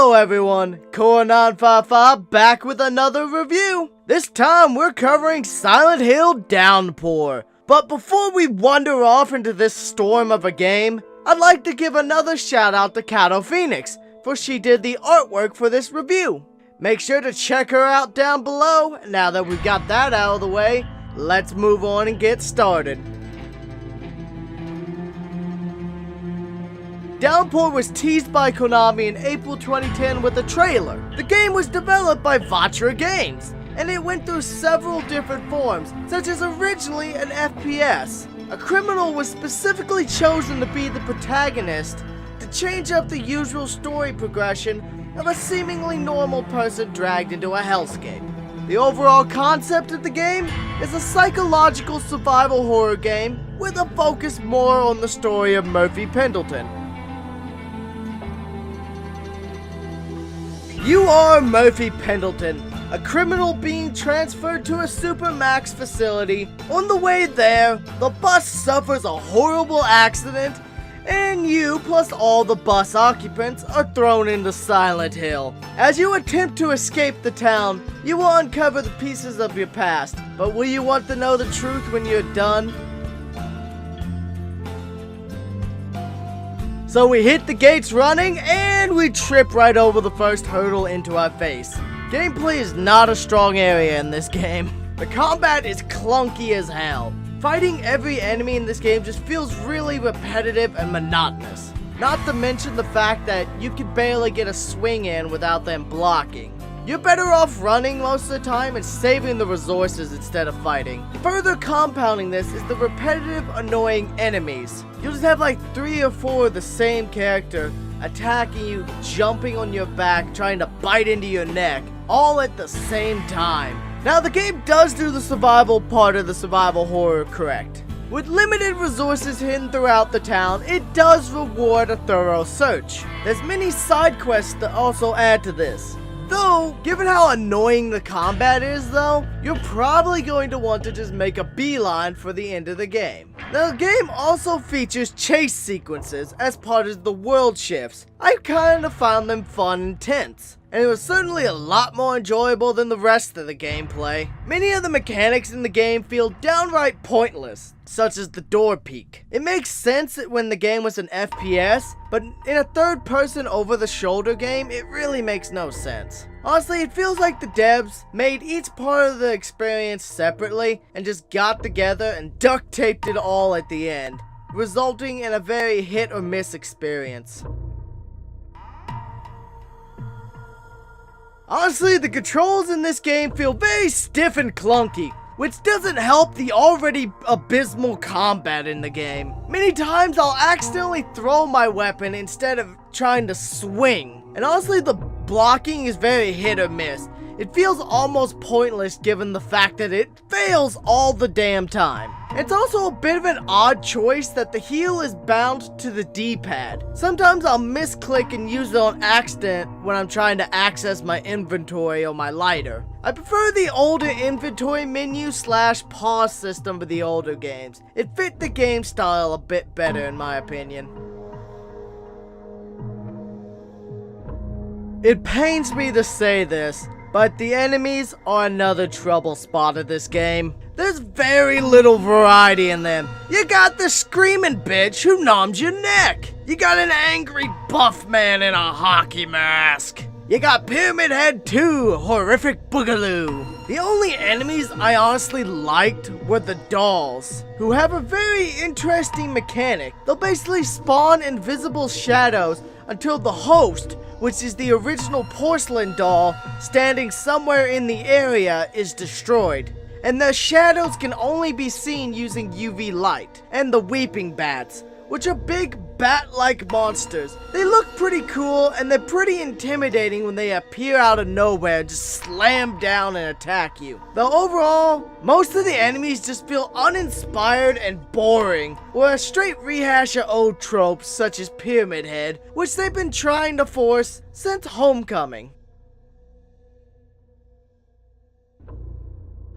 Hello everyone, Core955 back with another review. This time we're covering Silent Hill Downpour. But before we wander off into this storm of a game, I'd like to give another shout out to Kato Phoenix, for she did the artwork for this review. Make sure to check her out down below. Now that we've got that out of the way, let's move on and get started. Downpour was teased by Konami in April 2010 with a trailer. The game was developed by Vatra Games, and it went through several different forms, such as originally an FPS. A criminal was specifically chosen to be the protagonist to change up the usual story progression of a seemingly normal person dragged into a hellscape. The overall concept of the game is a psychological survival horror game with a focus more on the story of Murphy Pendleton. You are Murphy Pendleton, a criminal being transferred to a Supermax facility. On the way there, the bus suffers a horrible accident, and you, plus all the bus occupants, are thrown into Silent Hill. As you attempt to escape the town, you will uncover the pieces of your past. But will you want to know the truth when you're done? So we hit the gates running, and we trip right over the first hurdle into our face. Gameplay is not a strong area in this game. The combat is clunky as hell. Fighting every enemy in this game just feels really repetitive and monotonous. Not to mention the fact that you can barely get a swing in without them blocking. You're better off running most of the time and saving the resources instead of fighting. Further compounding this is the repetitive, annoying enemies. You'll just have like 3 or 4 of the same character attacking you, jumping on your back, trying to bite into your neck, all at the same time. Now the game does do the survival part of the survival horror correct. With limited resources hidden throughout the town, it does reward a thorough search. There's many side quests that also add to this. Though, given how annoying the combat is though, you're probably going to want to just make a beeline for the end of the game. Now the game also features chase sequences as part of the world shifts. I kinda found them fun and tense, and it was certainly a lot more enjoyable than the rest of the gameplay. Many of the mechanics in the game feel downright pointless, such as the door peek. It makes sense when the game was an FPS, but in a third-person over-the-shoulder game, it really makes no sense. Honestly, it feels like the devs made each part of the experience separately and just got together and duct-taped it all at the end, resulting in a very hit-or-miss experience. Honestly, the controls in this game feel very stiff and clunky, which doesn't help the already abysmal combat in the game. Many times I'll accidentally throw my weapon instead of trying to swing. And honestly, the blocking is very hit or miss. It feels almost pointless given the fact that it fails all the damn time. It's also a bit of an odd choice that the heal is bound to the D-pad. Sometimes I'll misclick and use it on accident when I'm trying to access my inventory or my lighter. I prefer the older inventory menu / pause system for the older games. It fit the game style a bit better in my opinion. It pains me to say this, but the enemies are another trouble spot of this game. There's very little variety in them. You got the screaming bitch who noms your neck. You got an angry buff man in a hockey mask. You got Pyramid Head 2, Horrific Boogaloo. The only enemies I honestly liked were the dolls, who have a very interesting mechanic. They'll basically spawn invisible shadows until the host, which is the original porcelain doll standing somewhere in the area, is destroyed. And the shadows can only be seen using UV light. And the weeping bats, which are big bat-like monsters. They look pretty cool and they're pretty intimidating when they appear out of nowhere and just slam down and attack you. Though overall, most of the enemies just feel uninspired and boring, or a straight rehash of old tropes such as Pyramid Head, which they've been trying to force since Homecoming.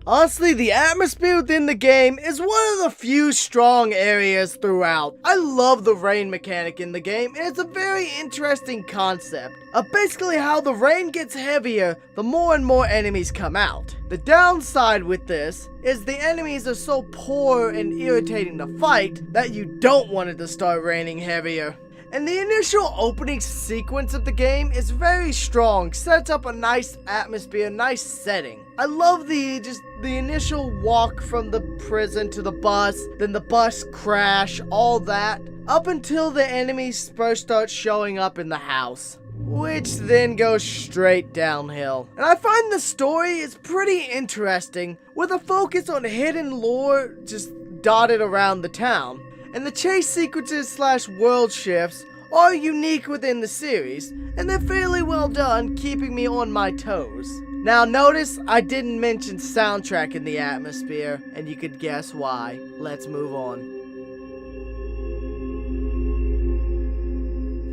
Honestly, the atmosphere within the game is one of the few strong areas throughout. I love the rain mechanic in the game, and it's a very interesting concept of basically how the rain gets heavier the more and more enemies come out. The downside with this is the enemies are so poor and irritating to fight that you don't want it to start raining heavier. And the initial opening sequence of the game is very strong, sets up a nice atmosphere, nice setting. I love the initial walk from the prison to the bus, then the bus crash, all that, up until the enemies first start showing up in the house, which then goes straight downhill. And I find the story is pretty interesting, with a focus on hidden lore just dotted around the town. And the chase sequences / world shifts are unique within the series, and they're fairly well done, keeping me on my toes. Now notice I didn't mention soundtrack in the atmosphere, and you could guess why. Let's move on.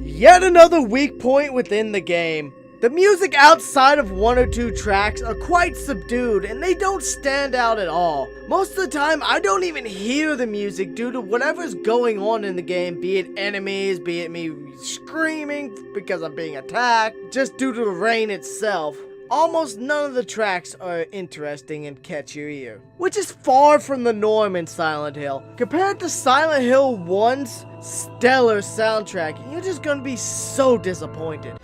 Yet another weak point within the game. The music outside of 1 or 2 tracks are quite subdued and they don't stand out at all. Most of the time I don't even hear the music due to whatever's going on in the game, be it enemies, be it me screaming because I'm being attacked, just due to the rain itself. Almost none of the tracks are interesting and catch your ear, which is far from the norm in Silent Hill. Compared to Silent Hill 1's stellar soundtrack, you're just gonna be so disappointed.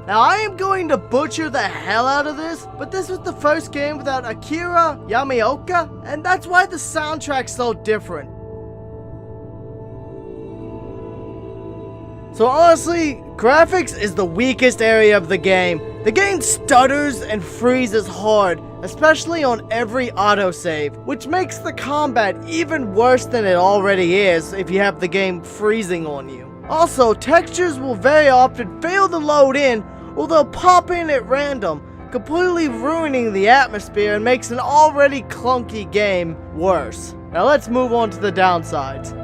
Now I am going to butcher the hell out of this, but this was the first game without Akira Yamaoka, and that's why the soundtrack's so different. So honestly, graphics is the weakest area of the game. The game stutters and freezes hard, especially on every autosave, which makes the combat even worse than it already is if you have the game freezing on you. Also, textures will very often fail to load in, or they'll pop in at random, completely ruining the atmosphere and makes an already clunky game worse. Now let's move on to the downsides.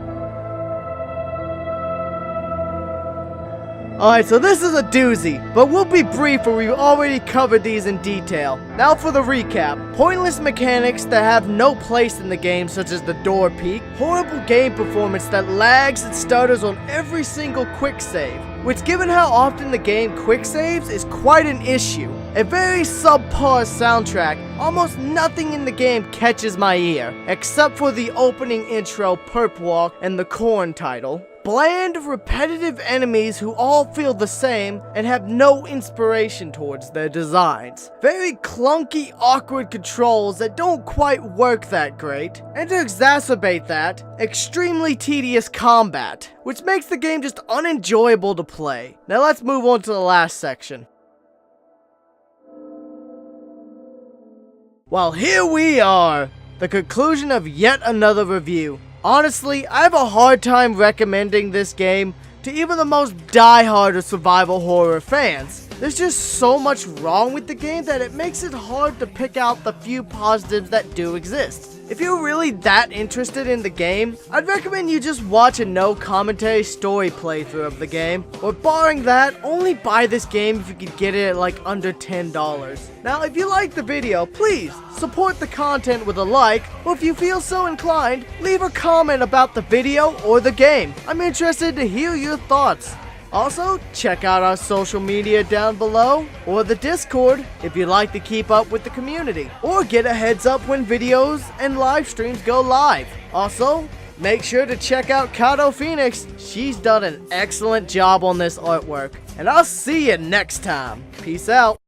Alright, so this is a doozy, but we'll be brief for we've already covered these in detail. Now for the recap. Pointless mechanics that have no place in the game, such as the door peak. Horrible game performance that lags and stutters on every single quick save, which given how often the game quick saves is quite an issue. A very subpar soundtrack. Almost nothing in the game catches my ear, except for the opening intro Perp Walk and the Corn title. Bland, repetitive enemies who all feel the same and have no inspiration towards their designs. Very clunky, awkward controls that don't quite work that great. And to exacerbate that, extremely tedious combat, which makes the game just unenjoyable to play. Now let's move on to the last section. Well, here we are, the conclusion of yet another review. Honestly, I have a hard time recommending this game to even the most die-hard of survival horror fans. There's just so much wrong with the game that it makes it hard to pick out the few positives that do exist. If you're really that interested in the game, I'd recommend you just watch a no commentary story playthrough of the game, or barring that, only buy this game if you could get it at like under $10. Now if you like the video, please support the content with a like, or if you feel so inclined, leave a comment about the video or the game. I'm interested to hear your thoughts. Also, check out our social media down below, or the Discord if you'd like to keep up with the community, or get a heads up when videos and live streams go live. Also, make sure to check out Kato Phoenix. She's done an excellent job on this artwork. And I'll see you next time. Peace out.